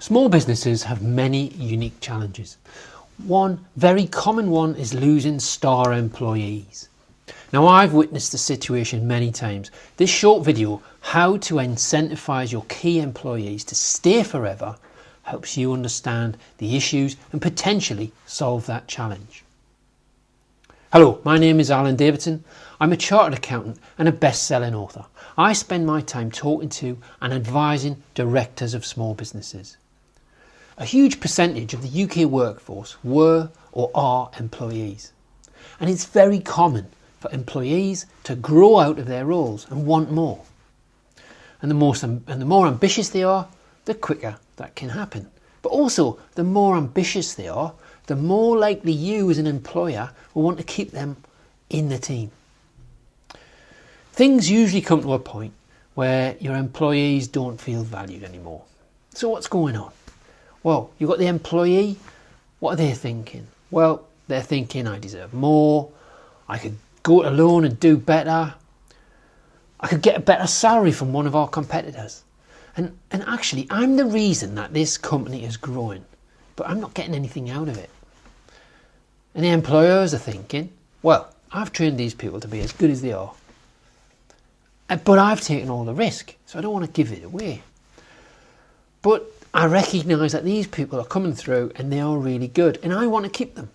Small businesses have many unique challenges. One very common one is losing star employees. Now, I've witnessed the situation many times. This short video, how to incentivize your key employees to stay forever, helps you understand the issues and potentially solve that challenge. Hello, my name is Alan Davidson. I'm a chartered accountant and a best-selling author. I spend my time talking to and advising directors of small businesses. A huge percentage of the UK workforce were or are employees. And it's very common for employees to grow out of their roles and want more. And the more ambitious they are, the quicker that can happen. But also, the more ambitious they are, the more likely you as an employer will want to keep them in the team. Things usually come to a point where your employees don't feel valued anymore. So what's going on? Well, you've got the employee. What are they thinking? Well, they're thinking, I deserve more. I could go it alone and do better. I could get a better salary from one of our competitors. And actually, I'm the reason that this company is growing, but I'm not getting anything out of it. And the employers are thinking, well, I've trained these people to be as good as they are, but I've taken all the risk, so I don't want to give it away. But I recognise that these people are coming through and they are really good, and I want to keep them.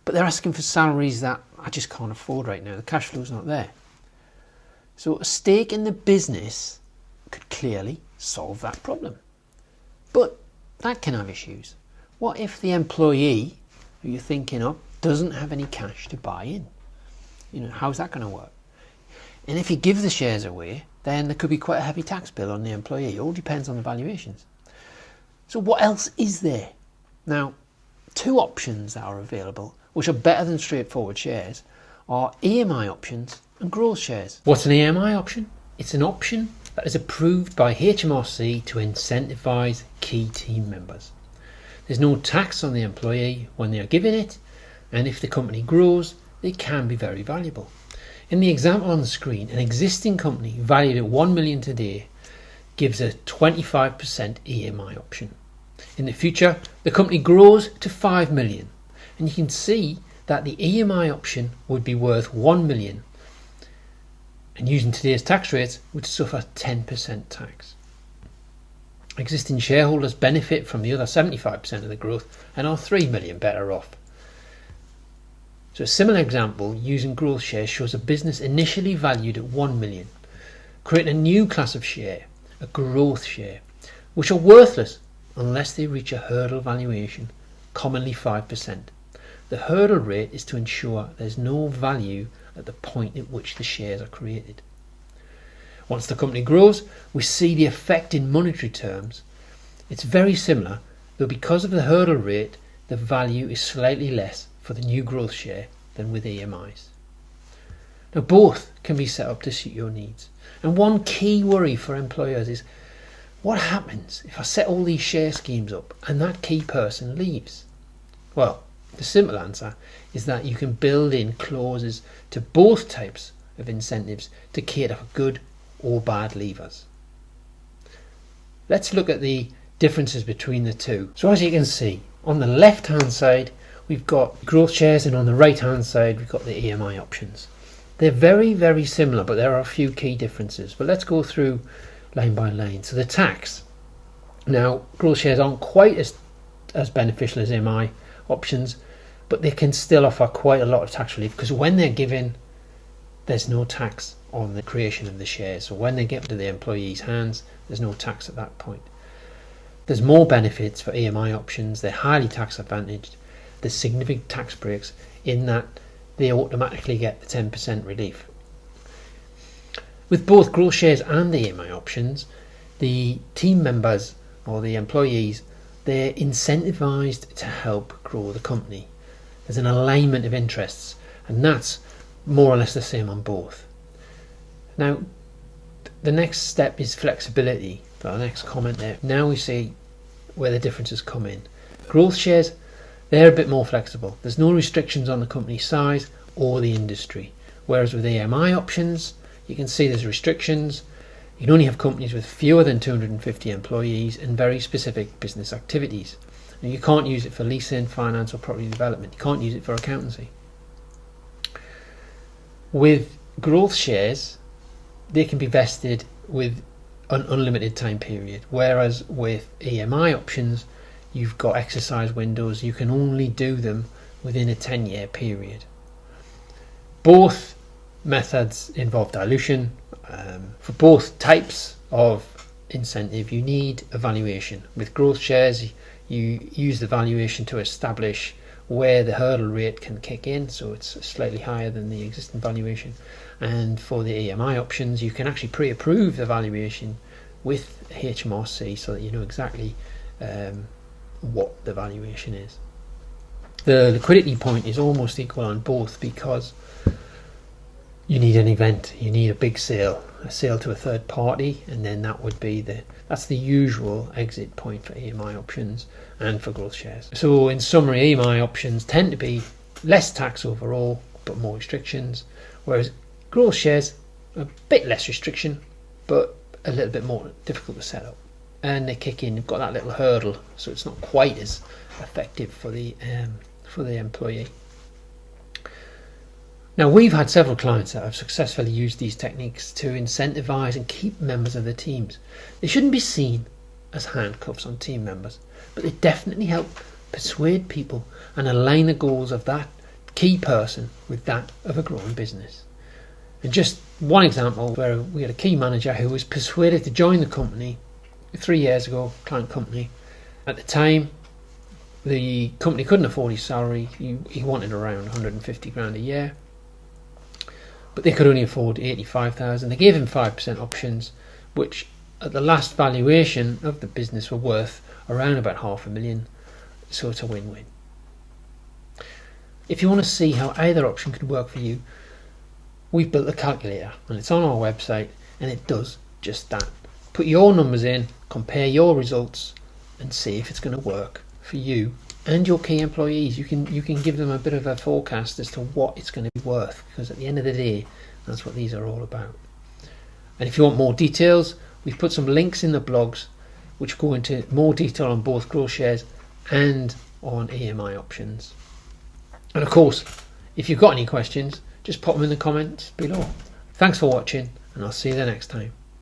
But they're asking for salaries that I just can't afford right now. The cash flow's not there. So a stake in the business could clearly solve that problem. But that can have issues. What if the employee who you're thinking of doesn't have any cash to buy in? How's that going to work? And if you give the shares away, then there could be quite a heavy tax bill on the employee. It all depends on the valuations. So what else is there? Now, two options that are available, which are better than straightforward shares, are EMI options and growth shares. What's an EMI option? It's an option that is approved by HMRC to incentivise key team members. There's no tax on the employee when they are given it, and if the company grows, they can be very valuable. In the example on the screen, an existing company valued at 1 million today gives a 25% EMI option. In the future, the company grows to 5 million, and you can see that the EMI option would be worth 1 million, and using today's tax rates would suffer 10% tax. Existing shareholders benefit from the other 75% of the growth and are 3 million better off. So a similar example using growth shares shows a business initially valued at 1 million, creating a new class of share, a growth share, which are worthless unless they reach a hurdle valuation, commonly 5%. The hurdle rate is to ensure there's no value at the point at which the shares are created. Once the company grows, we see the effect in monetary terms. It's very similar, though because of the hurdle rate, the value is slightly less for the new growth share than with EMIs. Now, both can be set up to suit your needs. And one key worry for employers is, what happens if I set all these share schemes up and that key person leaves? Well, the simple answer is that you can build in clauses to both types of incentives to cater for good or bad leavers. Let's look at the differences between the two. So as you can see, on the left hand side we've got growth shares, and on the right hand side we've got the EMI options. They're very, very similar, but there are a few key differences. But let's go through line by line. So the tax. Now, growth shares aren't quite as beneficial as EMI options, but they can still offer quite a lot of tax relief, because when they're given, there's no tax on the creation of the shares. So when they get to the employee's hands, there's no tax at that point. There's more benefits for EMI options. They're highly tax advantaged. There's significant tax breaks in that they automatically get the 10% relief. With both growth shares and the EMI options, the team members or the employees, they're incentivised to help grow the company. There's an alignment of interests, and that's more or less the same on both. Now, the next step is flexibility. The next comment there. Now we see where the differences come in. Growth shares, they're a bit more flexible. There's no restrictions on the company size or the industry. Whereas with EMI options, you can see there's restrictions. You can only have companies with fewer than 250 employees and very specific business activities. Now, you can't use it for leasing, finance or property development. You can't use it for accountancy. With growth shares, they can be vested with an unlimited time period, whereas with EMI options, you've got exercise windows. You can only do them within a 10-year period. Both methods involve dilution. For both types of incentive, you need a valuation. With growth shares, you use the valuation to establish where the hurdle rate can kick in, so it's slightly higher than the existing valuation. And for the EMI options, you can actually pre-approve the valuation with HMRC so that you know exactly what the valuation is. The liquidity point is almost equal on both because you need an event, you need a big sale, a sale to a third party, and then that would be that's the usual exit point for EMI options and for growth shares. So in summary, EMI options tend to be less tax overall but more restrictions, whereas growth shares a bit less restriction but a little bit more difficult to set up, and they kick in, you've got that little hurdle, so it's not quite as effective for the employee. Now, we've had several clients that have successfully used these techniques to incentivise and keep members of the teams. They shouldn't be seen as handcuffs on team members, but they definitely help persuade people and align the goals of that key person with that of a growing business. And just one example where we had a key manager who was persuaded to join the company 3 years ago, client company. At the time, the company couldn't afford his salary. He wanted around 150 grand a year, but they could only afford 85,000. They gave him 5% options, which at the last valuation of the business were worth around about $500,000. So it's a win-win. If you want to see how either option could work for you, we've built a calculator and it's on our website, and it does just that. Put your numbers in, compare your results, and see if it's going to work for you and your key employees. You can give them a bit of a forecast as to what it's going to be worth, because at the end of the day, that's what these are all about. And if you want more details, we've put some links in the blogs which go into more detail on both growth shares and on EMI options. And of course, if you've got any questions, just pop them in the comments below. Thanks for watching, and I'll see you the next time.